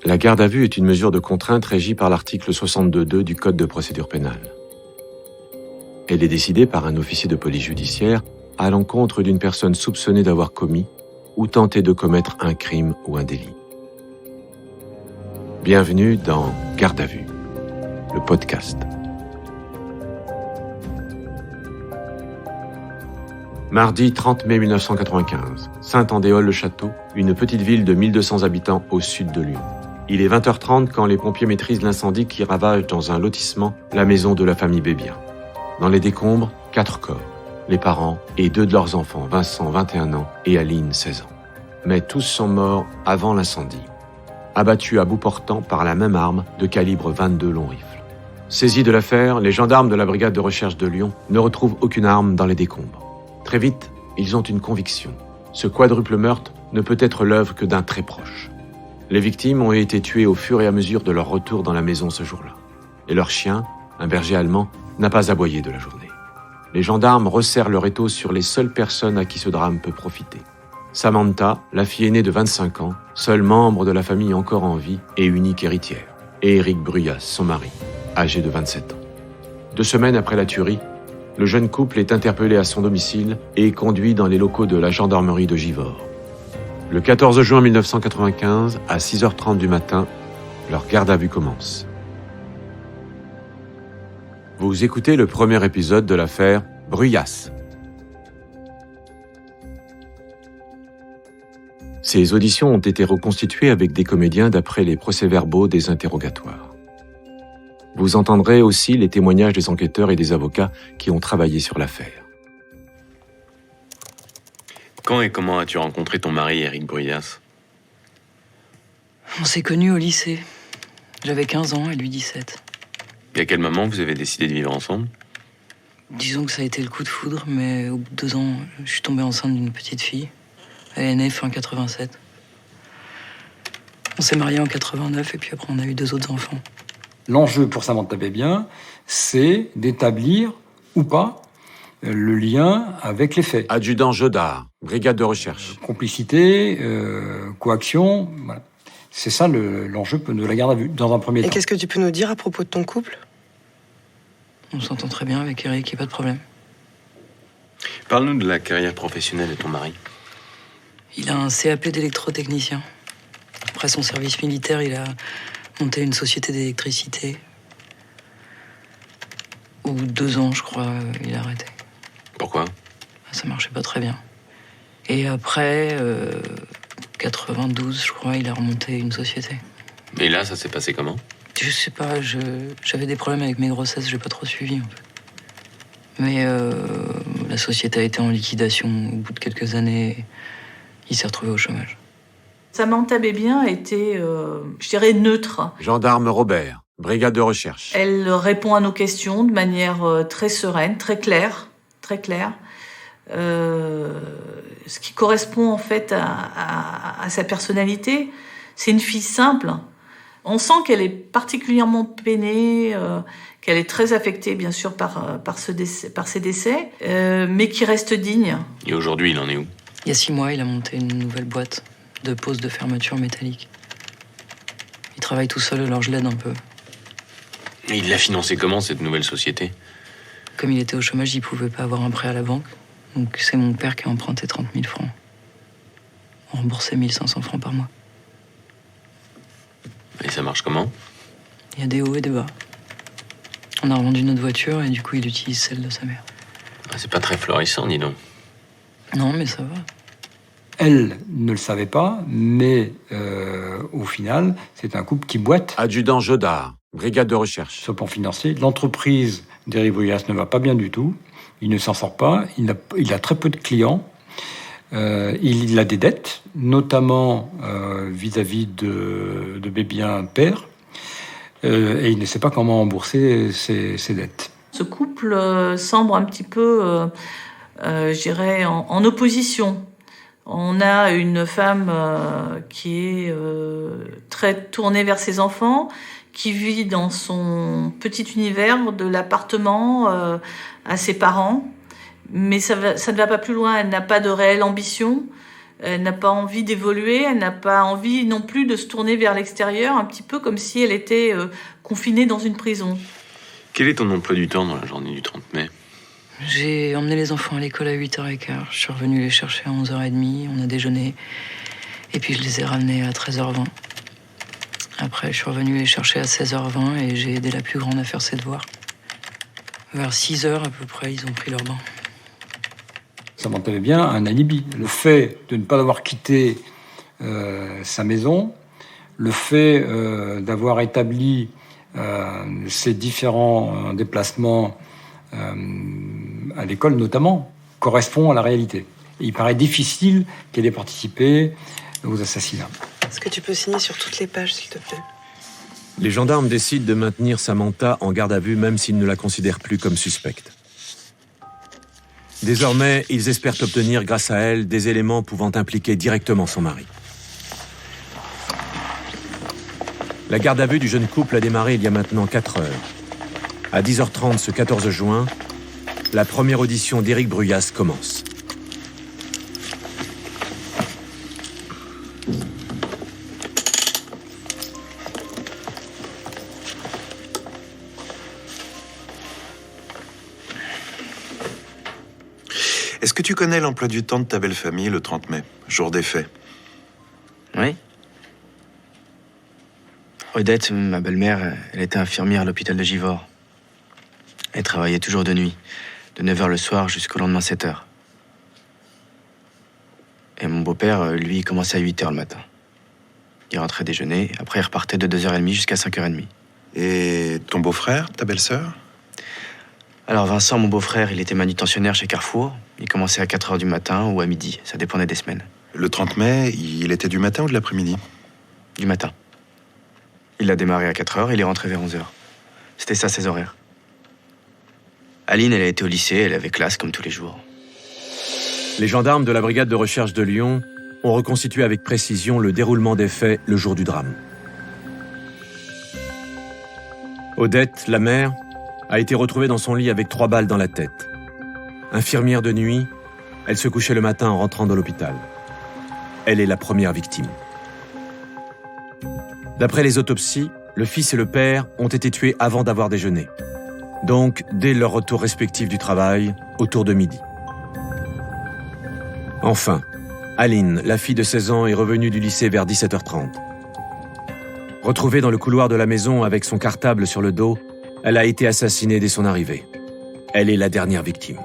La garde à vue est une mesure de contrainte régie par l'article 62.2 du Code de procédure pénale. Elle est décidée par un officier de police judiciaire à l'encontre d'une personne soupçonnée d'avoir commis ou tenté de commettre un crime ou un délit. Bienvenue dans Garde à vue, le podcast. Mardi 30 mai 1995, Saint-Andéol-le-Château, une petite ville de 1200 habitants au sud de Lyon. Il est 20h30 quand les pompiers maîtrisent l'incendie qui ravage dans un lotissement la maison de la famille Bébien. Dans les décombres, 4 corps, les parents et 2 de leurs enfants, Vincent, 21 ans, et Aline, 16 ans. Mais tous sont morts avant l'incendie, abattus à bout portant par la même arme de calibre 22 long rifle. Saisis de l'affaire, les gendarmes de la brigade de recherche de Lyon ne retrouvent aucune arme dans les décombres. Très vite, ils ont une conviction. Ce quadruple meurtre ne peut être l'œuvre que d'un très proche. Les victimes ont été tuées au fur et à mesure de leur retour dans la maison ce jour-là. Et leur chien, un berger allemand, n'a pas aboyé de la journée. Les gendarmes resserrent leur étau sur les seules personnes à qui ce drame peut profiter. Samantha, la fille aînée de 25 ans, seul membre de la famille encore en vie et unique héritière. Et Éric Bruyas, son mari, âgé de 27 ans. 2 semaines après la tuerie, le jeune couple est interpellé à son domicile et conduit dans les locaux de la gendarmerie de Givors. Le 14 juin 1995, à 6h30 du matin, leur garde à vue commence. Vous écoutez le premier épisode de l'affaire Bruyas. Ces auditions ont été reconstituées avec des comédiens d'après les procès-verbaux des interrogatoires. Vous entendrez aussi les témoignages des enquêteurs et des avocats qui ont travaillé sur l'affaire. Quand et comment as-tu rencontré ton mari, Éric Bruyas ? On s'est connus au lycée. J'avais 15 ans et lui 17. Et à quel moment vous avez décidé de vivre ensemble ? Disons que ça a été le coup de foudre, mais au bout de 2 ans, je suis tombée enceinte d'une petite fille. Elle est née fin 87. On s'est mariés en 89 et puis après on a eu 2 autres enfants. L'enjeu pour Samantha Bébien, c'est d'établir ou pas le lien avec les faits. Adjudant Jodard, brigade de recherche. Complicité, coaction, voilà. C'est ça l'enjeu de la garde à vue, dans un premier temps. Et qu'est-ce que tu peux nous dire à propos de ton couple ? On s'entend très bien avec Eric, il n'y a pas de problème. Parle-nous de la carrière professionnelle de ton mari. Il a un CAP d'électrotechnicien. Après son service militaire, il a monté une société d'électricité. Au bout de 2 ans, je crois, il a arrêté. Pourquoi ? Ça marchait pas très bien. Et après, 92, je crois, il a remonté une société. Et là, ça s'est passé comment ? Je sais pas, j'avais des problèmes avec mes grossesses, j'ai pas trop suivi, en fait. Mais la société a été en liquidation au bout de quelques années. Il s'est retrouvé au chômage. Samantha Bébien était, je dirais, neutre. Gendarme Robert, brigade de recherche. Elle répond à nos questions de manière très sereine, très claire. Ce qui correspond en fait à sa personnalité. C'est une fille simple. On sent qu'elle est particulièrement peinée, qu'elle est très affectée bien sûr par ses décès, mais qui reste digne. Et aujourd'hui, il en est où ? Il y a 6 mois, il a monté une nouvelle boîte de pose de fermeture métallique. Il travaille tout seul, alors je l'aide un peu. Et il l'a financé comment, cette nouvelle société ? Comme il était au chômage, il pouvait pas avoir un prêt à la banque. Donc c'est mon père qui a emprunté 30 000 francs. On remboursait 1 500 francs par mois. Et ça marche comment ? Il y a des hauts et des bas. On a revendu notre voiture et du coup, il utilise celle de sa mère. C'est pas très florissant, dis donc. Non, mais ça va. Elle ne le savait pas, mais au final, c'est un couple qui boite. Adjudant Jodard, brigade de recherche. Sur le plan financier, l'entreprise d'Éric Bruyas ne va pas bien du tout. Il ne s'en sort pas. Il a très peu de clients. Il a des dettes, notamment vis-à-vis de Bébien père. Et il ne sait pas comment rembourser ses dettes. Ce couple semble un petit peu, je dirais, en opposition. On a une femme qui est très tournée vers ses enfants, qui vit dans son petit univers de l'appartement à ses parents. Mais ça ne va pas plus loin, elle n'a pas de réelle ambition. Elle n'a pas envie d'évoluer, elle n'a pas envie non plus de se tourner vers l'extérieur, un petit peu comme si elle était confinée dans une prison. Quel est ton emploi du temps dans la journée du 30 mai? J'ai emmené les enfants à l'école à 8h15. Je suis revenu les chercher à 11h30. On a déjeuné. Et puis je les ai ramenés à 13h20. Après, je suis revenu les chercher à 16h20 et j'ai aidé la plus grande à faire ses devoirs. Vers 6h à peu près, ils ont pris leur bain. Ça montait bien un alibi. Le fait de ne pas avoir quitté sa maison, le fait d'avoir établi ces différents déplacements à l'école notamment, correspond à la réalité. Et il paraît difficile qu'elle ait participé aux assassinats. Est-ce que tu peux signer sur toutes les pages, s'il te plaît? Les gendarmes décident de maintenir Samantha en garde à vue même s'ils ne la considèrent plus comme suspecte. Désormais, ils espèrent obtenir grâce à elle des éléments pouvant impliquer directement son mari. La garde à vue du jeune couple a démarré il y a maintenant 4 heures. À 10h30 ce 14 juin, la première audition d'Éric Bruyas commence. Est-ce que tu connais l'emploi du temps de ta belle famille le 30 mai, jour des faits? Oui. Odette, ma belle-mère, elle était infirmière à l'hôpital de Givors. Elle travaillait toujours de nuit, de 9h le soir jusqu'au lendemain 7h. Et mon beau-père, lui, il commençait à 8h le matin. Il rentrait déjeuner, après il repartait de 2h30 jusqu'à 5h30. Et ton beau-frère, ta belle-sœur? Alors Vincent, mon beau-frère, il était manutentionnaire chez Carrefour. Il commençait à 4h du matin ou à midi, ça dépendait des semaines. Le 30 mai, il était du matin ou de l'après-midi? Du matin. Il a démarré à 4h et il est rentré vers 11h. C'était ça, ses horaires. Aline, elle a été au lycée, elle avait classe comme tous les jours. Les gendarmes de la brigade de recherche de Lyon ont reconstitué avec précision le déroulement des faits le jour du drame. Odette, la mère, a été retrouvée dans son lit avec 3 balles dans la tête. Infirmière de nuit, elle se couchait le matin en rentrant de l'hôpital. Elle est la première victime. D'après les autopsies, le fils et le père ont été tués avant d'avoir déjeuné. Donc, dès leur retour respectif du travail, autour de midi. Enfin, Aline, la fille de 16 ans, est revenue du lycée vers 17h30. Retrouvée dans le couloir de la maison avec son cartable sur le dos, elle a été assassinée dès son arrivée. Elle est la dernière victime.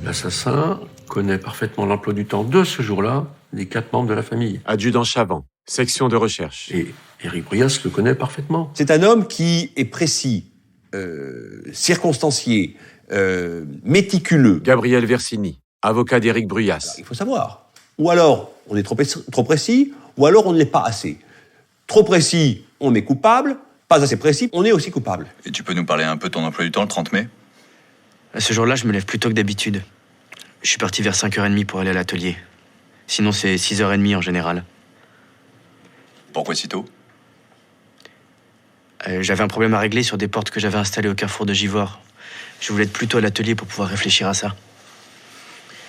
L'assassin connaît parfaitement l'emploi du temps de ce jour-là des 4 membres de la famille. Adjudant Chavant, section de recherche. Et Éric Bruyas le connaît parfaitement. C'est un homme qui est précis, circonstancié, méticuleux. Gabriel Versini, avocat d'Éric Bruyas. Il faut savoir. Ou alors, on est trop précis, ou alors on ne l'est pas assez. Trop précis, on est coupable. Pas assez précis, on est aussi coupable. Et tu peux nous parler un peu de ton emploi du temps le 30 mai? Ce jour-là, je me lève plus tôt que d'habitude. Je suis parti vers 5h30 pour aller à l'atelier. Sinon, c'est 6h30 en général. Pourquoi si tôt? J'avais un problème à régler sur des portes que j'avais installées au carrefour de Givors. Je voulais être plus tôt à l'atelier pour pouvoir réfléchir à ça.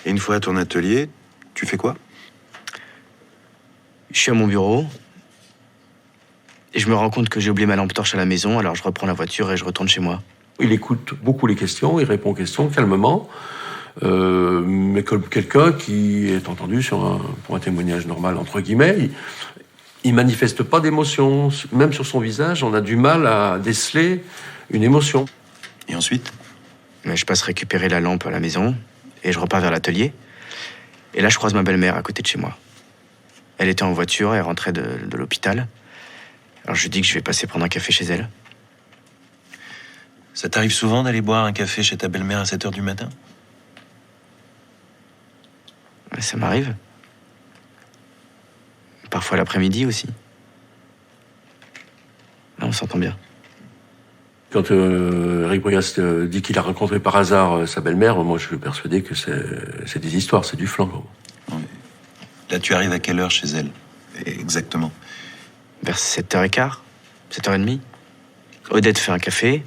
Et une fois à ton atelier, tu fais quoi? Je suis à mon bureau et je me rends compte que j'ai oublié ma lampe torche à la maison, alors je reprends la voiture et je retourne chez moi. Il écoute beaucoup les questions, il répond aux questions calmement, mais comme quelqu'un qui est entendu pour un témoignage normal, entre guillemets. Il manifeste pas d'émotion. Même sur son visage, on a du mal à déceler une émotion. Et ensuite? Je passe récupérer la lampe à la maison et je repars vers l'atelier. Et là, je croise ma belle-mère à côté de chez moi. Elle était en voiture, elle rentrait de l'hôpital. Alors je lui dis que je vais passer prendre un café chez elle. Ça t'arrive souvent d'aller boire un café chez ta belle-mère à 7h du matin? Ça m'arrive. Parfois l'après-midi aussi. Là, on s'entend bien. Quand Éric Bruyas dit qu'il a rencontré par hasard sa belle-mère, moi je suis persuadé que c'est des histoires, c'est du flan. Là, tu arrives à quelle heure chez elle? Exactement. Vers 7h15, 7h30. Odette fait un café.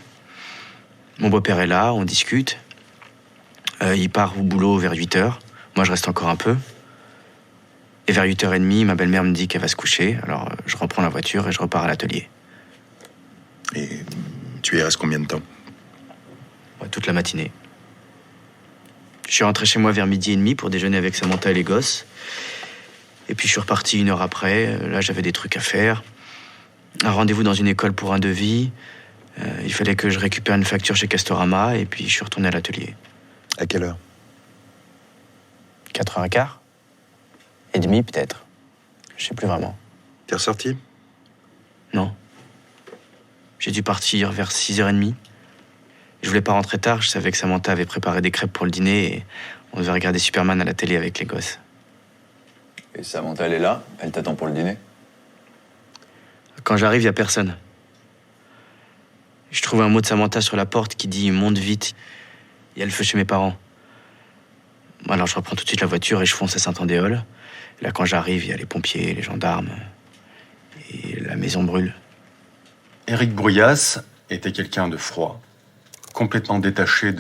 Mon beau-père est là, on discute. Il part au boulot vers 8h. Moi, je reste encore un peu. Et vers 8h30, ma belle-mère me dit qu'elle va se coucher. Alors, je reprends la voiture et je repars à l'atelier. Et tu y restes combien de temps? Ouais, toute la matinée. Je suis rentré chez moi vers 12h30 pour déjeuner avec Samantha et les gosses. Et puis je suis reparti 1 heure après. Là, j'avais des trucs à faire. Un rendez-vous dans une école pour un devis. Il fallait que je récupère une facture chez Castorama. Et puis je suis retourné à l'atelier. À quelle heure? 4h15. Et demi, peut-être. Je sais plus vraiment. T'es ressorti? Non. J'ai dû partir vers 6h30. Je voulais pas rentrer tard. Je savais que Samantha avait préparé des crêpes pour le dîner. Et on devait regarder Superman à la télé avec les gosses. Et Samantha, elle est là? Elle t'attend pour le dîner? Quand j'arrive, il n'y a personne. Je trouve un mot de Samantha sur la porte qui dit « monte vite ». Il y a le feu chez mes parents. Alors je reprends tout de suite la voiture et je fonce à Saint-Andéol. Là, quand j'arrive, il y a les pompiers, les gendarmes. Et la maison brûle. Éric Bruyas était quelqu'un de froid, complètement détaché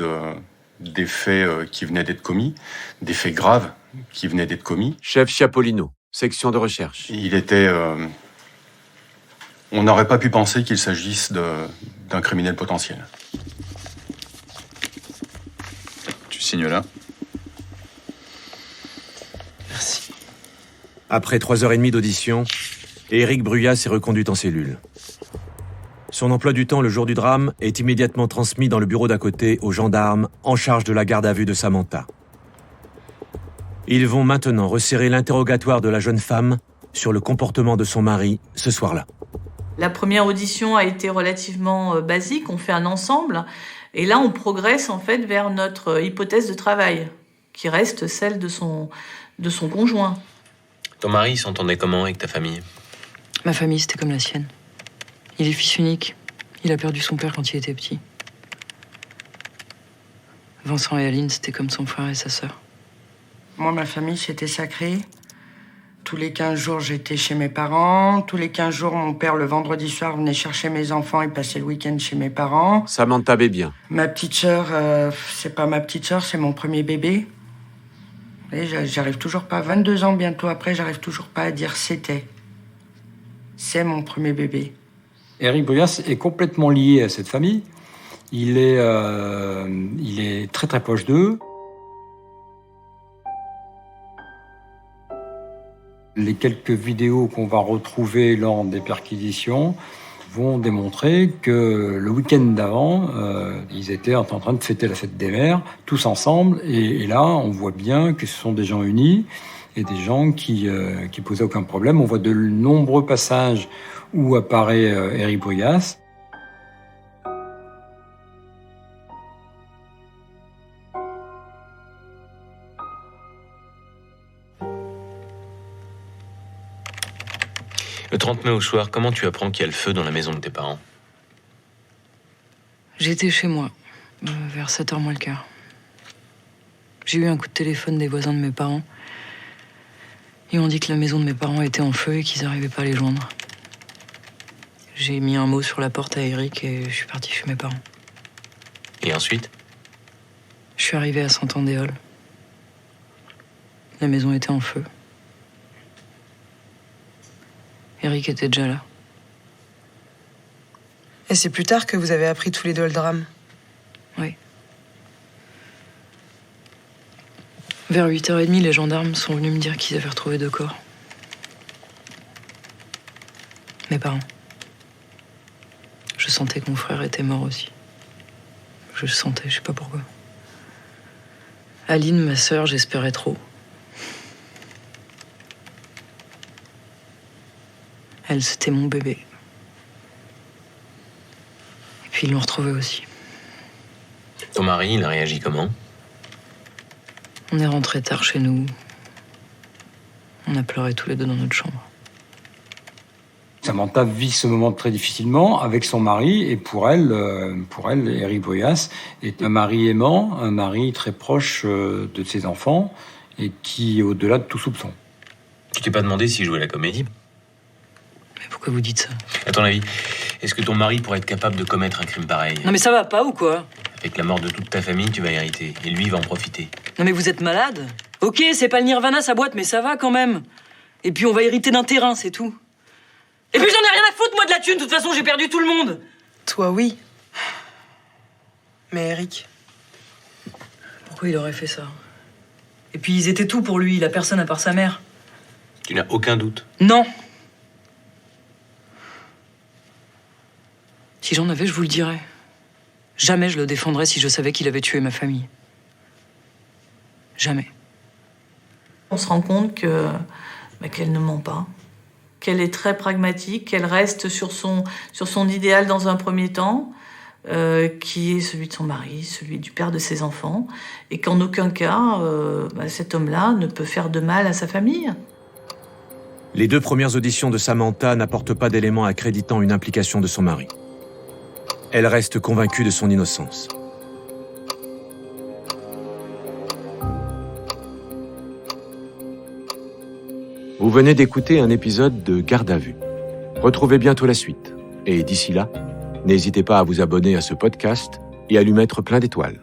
des faits qui venaient d'être commis, des faits graves qui venaient d'être commis. Chef Chiapolino, section de recherche. Il était... on n'aurait pas pu penser qu'il s'agisse d'un criminel potentiel. Tu signes là? Merci. Après 3h30 d'audition, Éric Bruyas est reconduit en cellule. Son emploi du temps le jour du drame est immédiatement transmis dans le bureau d'à côté aux gendarmes en charge de la garde à vue de Samantha. Ils vont maintenant resserrer l'interrogatoire de la jeune femme sur le comportement de son mari ce soir-là. La première audition a été relativement basique, on fait un ensemble, et là on progresse en fait vers notre hypothèse de travail, qui reste celle de son conjoint. Ton mari s'entendait comment avec ta famille? Ma famille, c'était comme la sienne. Il est fils unique. Il a perdu son père quand il était petit. Vincent et Aline, c'était comme son frère et sa sœur. Moi, ma famille, c'était sacré. Tous les 15 jours, j'étais chez mes parents. Tous les 15 jours, mon père, le vendredi soir, venait chercher mes enfants et passait le week-end chez mes parents. Samantha Bébien. Ma petite sœur, c'est pas ma petite sœur, c'est mon premier bébé. Et j'arrive toujours pas, 22 ans bientôt après, j'arrive toujours pas à dire c'était. C'est mon premier bébé. Éric Bruyas est complètement lié à cette famille. Il est très très proche d'eux. Les quelques vidéos qu'on va retrouver lors des perquisitions vont démontrer que le week-end d'avant, ils étaient en train de fêter la fête des mères, tous ensemble. Et là, on voit bien que ce sont des gens unis et des gens qui posaient aucun problème. On voit de nombreux passages où apparaît Éric Bruyas. Le 30 mai au soir, comment tu apprends qu'il y a le feu dans la maison de tes parents? J'étais chez moi, vers 7h moins le quart. J'ai eu un coup de téléphone des voisins de mes parents. Ils m'ont dit que la maison de mes parents était en feu et qu'ils n'arrivaient pas à les joindre. J'ai mis un mot sur la porte à Eric et je suis partie chez mes parents. Et ensuite? Je suis arrivée à Saint-Andéol. La maison était en feu. Eric était déjà là. Et c'est plus tard que vous avez appris tous les deux le drame? Oui. Vers 8h30, les gendarmes sont venus me dire qu'ils avaient retrouvé 2 corps. Mes parents. Je sentais que mon frère était mort aussi. Je le sentais, je sais pas pourquoi. Aline, ma sœur, j'espérais trop. Elle, c'était mon bébé. Et puis ils l'ont retrouvé aussi. Ton mari, il a réagi comment? On est rentrés tard chez nous. On a pleuré tous les deux dans notre chambre. Samantha vit ce moment très difficilement avec son mari, et pour elle, Éric Bruyas est un mari aimant, un mari très proche de ses enfants, et qui est au-delà de tout soupçon. Tu t'es pas demandé s'il jouait la comédie? Mais pourquoi vous dites ça? À ton avis, est-ce que ton mari pourrait être capable de commettre un crime pareil? Non mais ça va pas ou quoi? Avec la mort de toute ta famille, tu vas hériter. Et lui, il va en profiter. Non mais vous êtes malade? Ok, c'est pas le Nirvana sa boîte, mais ça va quand même. Et puis on va hériter d'un terrain, c'est tout. Et puis j'en ai rien à foutre, moi, de la thune. De toute façon, j'ai perdu tout le monde. Toi, oui. Mais Eric... Pourquoi il aurait fait ça? Et puis ils étaient tout pour lui, il a personne à part sa mère. Tu n'as aucun doute? Non. Si j'en avais, je vous le dirais. Jamais je le défendrais si je savais qu'il avait tué ma famille. Jamais. On se rend compte que qu'elle ne ment pas, qu'elle est très pragmatique, qu'elle reste sur son idéal dans un premier temps, qui est celui de son mari, celui du père de ses enfants, et qu'en aucun cas, cet homme-là ne peut faire de mal à sa famille. Les 2 premières auditions de Samantha n'apportent pas d'éléments accréditant une implication de son mari. Elle reste convaincue de son innocence. Vous venez d'écouter un épisode de Garde à vue. Retrouvez bientôt la suite. Et d'ici là, n'hésitez pas à vous abonner à ce podcast et à lui mettre plein d'étoiles.